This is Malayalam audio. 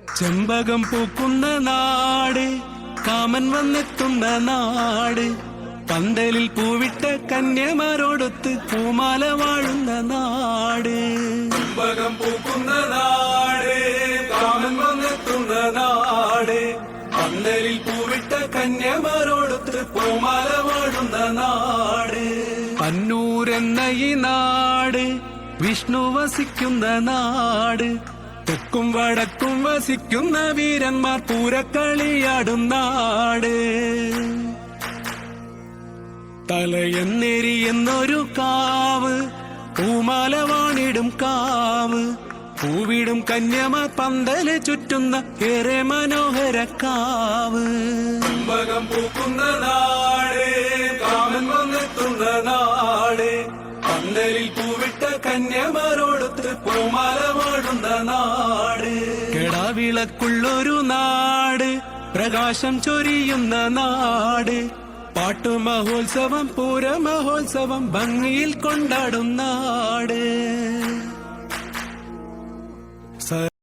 ചെമ്പകം പൂക്കുന്ന നാട്, കാമൻ വന്നെത്തുന്ന നാട്, പന്തലിൽ പൂവിട്ട കന്യമാരോടൊത്ത് പൂമാല വാഴുന്ന നാട്. ചെമ്പകം പൂക്കുന്ന നാട്, കാമൻ വന്നെത്തുന്ന നാട്, പന്തലിൽ പൂവിട്ട കന്യമാരോടൊത്ത് പൂമാല വാഴുന്ന നാട്. പന്നൂരെന്ന ഈ നാട് വിഷ്ണു വസിക്കുന്ന നാട്, തെക്കും വടക്കും വസിക്കുന്ന വീരന്മാർ പൂരക്കളിയാടും നാട്. തലയെന്നെരിയെന്നൊരു കാവ്, പൂമാല വാണിടും കാവ്, പൂവിടും കന്യമാർ പന്തല് ചുറ്റുന്ന ഏറെ മനോഹര കാവ്. ചെമ്പകം പൂക്കുന്ന നാട്, കാമൻ വന്നെത്തുന്ന നാട്, പന്തലിൽ പൂവിട്ട കന്യമാരോടൊത്ത് പൂമാല വാഴുന്ന നാട്. കെടാവിളക്കുള്ളൊരു നാട്, പ്രകാശം ചൊരിയുന്ന നാട്, പാട്ടുമഹോത്സവം പൂരമഹോത്സവം ഭംഗിയിൽ കൊണ്ടാടും നാട്.